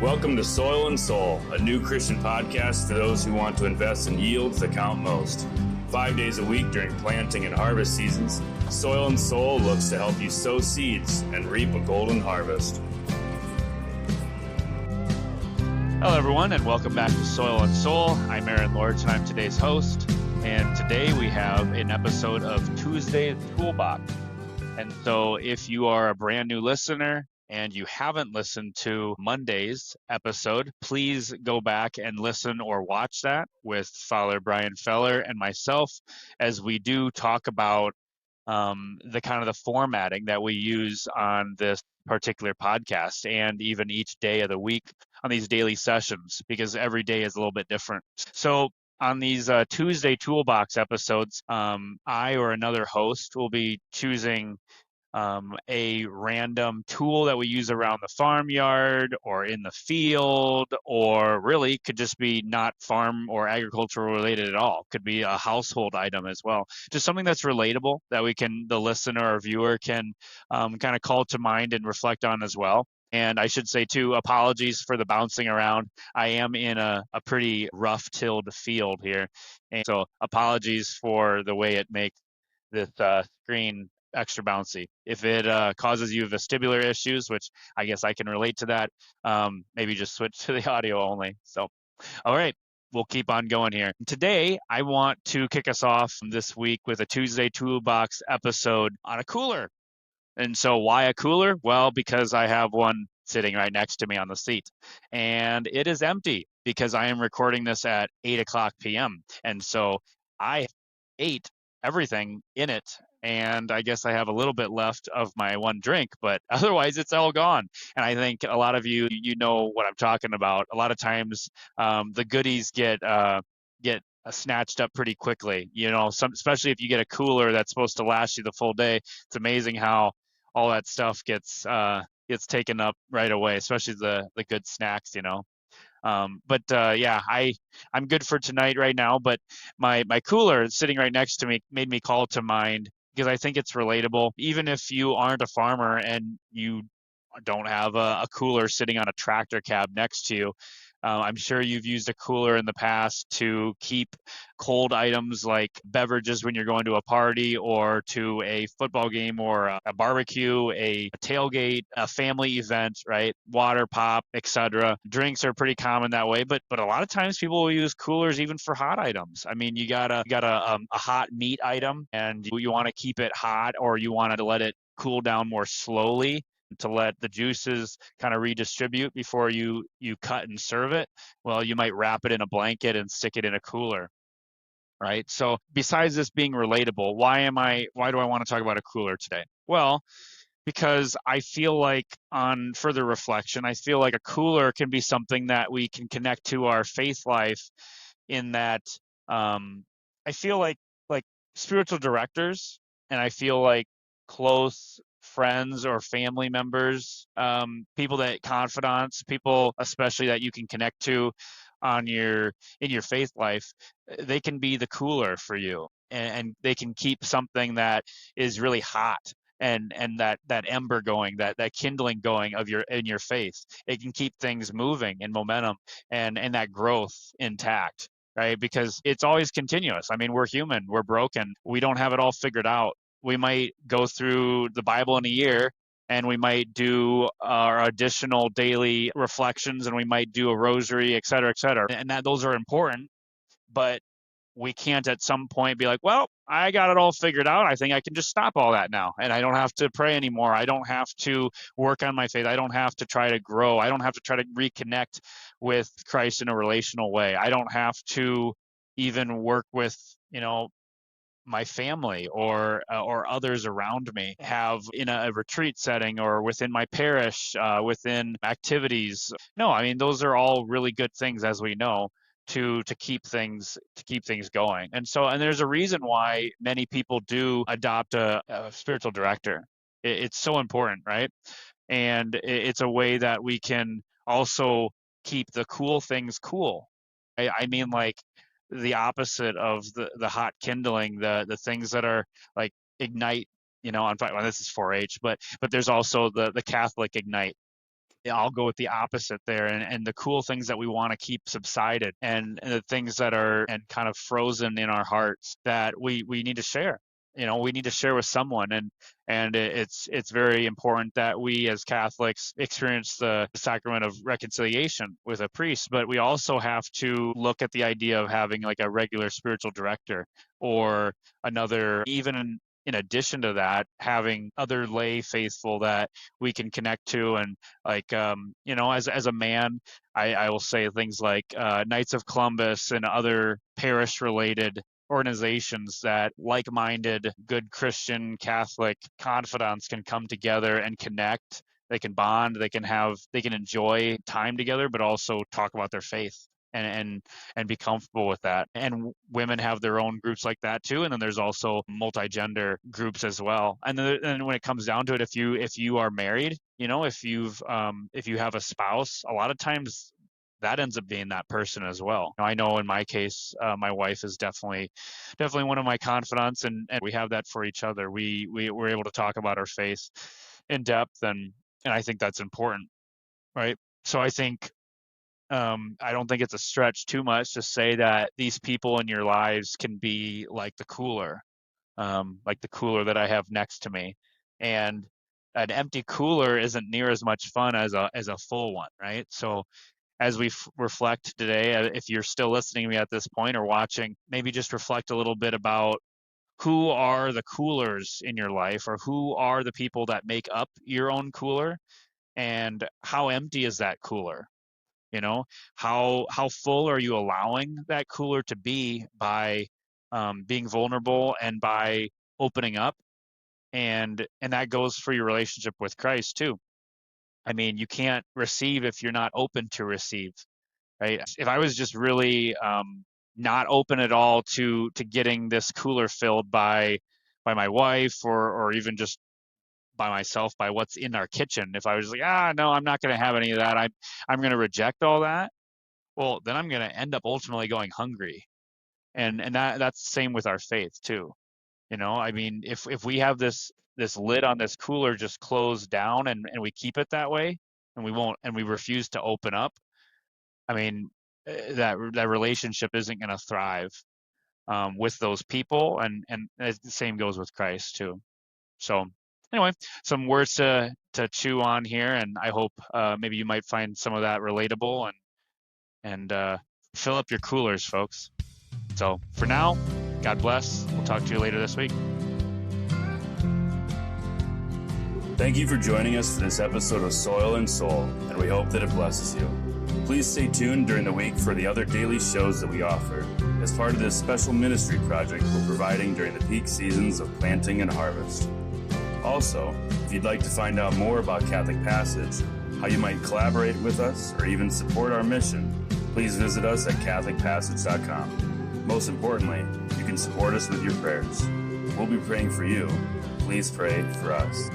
Welcome to Soil and Soul, a new Christian podcast to those who want to invest in yields that count most. 5 days a week during planting and harvest seasons, Soil and Soul looks to help you sow seeds and reap a golden harvest. Hello, everyone, and welcome back to Soil and Soul. I'm Aaron Lords, and I'm today's host. And today we have an episode of Tuesday Toolbox. And so if you are a brand new listener and you haven't listened to Monday's episode, please go back and listen or watch that with Father Brian Feller and myself as we do talk about the kind of the formatting that we use on this particular podcast and even each day of the week on these daily sessions, because every day is a little bit different. So on these Tuesday Toolbox episodes, I or another host will be choosing a random tool that we use around the farmyard or in the field, or really could just be not farm or agricultural related at all. Could be a household item as well. Just something that's relatable that the listener or viewer can kind of call to mind and reflect on as well. And I should say too, apologies for the bouncing around. I am in a pretty rough tilled field here. And so apologies for the way it makes this screen extra bouncy. If it causes you vestibular issues, which I guess I can relate to that, maybe just switch to the audio only. So, all right, we'll keep on going here. Today, I want to kick us off this week with a Tuesday Toolbox episode on a cooler. And so why a cooler? Well, because I have one sitting right next to me on the seat, and it is empty because I am recording this at 8:00 p.m. And so I ate everything in it, and I guess I have a little bit left of my one drink, but otherwise it's all gone. And I think a lot of you know what I'm talking about. A lot of times the goodies get snatched up pretty quickly. You know, especially if you get a cooler that's supposed to last you the full day. It's amazing how all that stuff gets taken up right away, especially the good snacks, you know. Yeah, I'm good for tonight right now, but my cooler sitting right next to me made me call to mind, because I think it's relatable. Even if you aren't a farmer and you don't have a cooler sitting on a tractor cab next to you, I'm sure you've used a cooler in the past to keep cold items like beverages when you're going to a party or to a football game or a barbecue, a tailgate, a family event, right? Water, pop, etc. Drinks are pretty common that way, but a lot of times people will use coolers even for hot items. I mean, you got a hot meat item and you want to keep it hot, or you want to let it cool down more slowly to let the juices kind of redistribute before you cut and serve it. Well, you might wrap it in a blanket and stick it in a cooler, right? So besides this being relatable, why do I want to talk about a cooler today? Well, because I feel like on further reflection, I feel like a cooler can be something that we can connect to our faith life, in that I feel like spiritual directors, and I feel like close friends or family members, people that confidants, people especially that you can connect to in your faith life, they can be the cooler for you, and they can keep something that is really hot and that ember going, that kindling going in your faith. It can keep things moving and momentum and that growth intact, right? Because it's always continuous. I mean, we're human, we're broken, we don't have it all figured out. We might go through the Bible in a year, and we might do our additional daily reflections, and we might do a rosary, et cetera, and those are important. But we can't at some point be like, well, I got it all figured out, I think I can just stop all that now, and I don't have to pray anymore. I don't have to work on my faith. I don't have to try to grow. I don't have to try to reconnect with Christ in a relational way. I don't have to even work with, my family or others around me have in a retreat setting or within my parish, within activities. No, I mean, those are all really good things, as we know, to keep things going. And there's a reason why many people do adopt a spiritual director. It's so important, right? And it's a way that we can also keep the cool things cool. I mean, like, the opposite of the hot kindling, the things that are like ignite, in fact, well, this is 4-H, but there's also the Catholic ignite. I'll go with the opposite there. And the cool things that we want to keep subsided and the things that are and kind of frozen in our hearts that we need to share. We need to share with someone, and it's very important that we as Catholics experience the sacrament of reconciliation with a priest, but we also have to look at the idea of having like a regular spiritual director or another, even in addition to that, having other lay faithful that we can connect to. And like, as a man, I will say things like Knights of Columbus and other parish related organizations that like-minded, good Christian Catholic confidants can come together and connect. They can bond, they can enjoy time together, but also talk about their faith and be comfortable with that. And women have their own groups like that too. And then there's also multi-gender groups as well. And then when it comes down to it, if you are married, if you have a spouse, a lot of times that ends up being that person as well. I know in my case, my wife is definitely one of my confidants, and we have that for each other. We're able to talk about our faith in depth, and I think that's important, right? So I think I don't think it's a stretch too much to say that these people in your lives can be like the cooler that I have next to me, and an empty cooler isn't near as much fun as a full one, right? So as we reflect today, if you're still listening to me at this point or watching, maybe just reflect a little bit about who are the coolers in your life, or who are the people that make up your own cooler, and how empty is that cooler? How full are you allowing that cooler to be by being vulnerable and by opening up? And that goes for your relationship with Christ too. I mean, you can't receive if you're not open to receive, right? If I was just really not open at all to getting this cooler filled by my wife, or even just by myself, by what's in our kitchen, if I was like, no, I'm not going to have any of that, I'm going to reject all that, well, then I'm going to end up ultimately going hungry. And that's the same with our faith too. I mean, if we have this lid on this cooler just closed down, and we keep it that way, and we refuse to open up, I mean, that relationship isn't going to thrive with those people, and the same goes with Christ too. So anyway, some words to chew on here, and I hope maybe you might find some of that relatable, and fill up your coolers, folks. So for now, God bless. We'll talk to you later this week. Thank you for joining us for this episode of Soil and Soul, and we hope that it blesses you. Please stay tuned during the week for the other daily shows that we offer as part of this special ministry project we're providing during the peak seasons of planting and harvest. Also, if you'd like to find out more about Catholic Passage, how you might collaborate with us, or even support our mission, please visit us at CatholicPassage.com. Most importantly, you can support us with your prayers. We'll be praying for you. Please pray for us.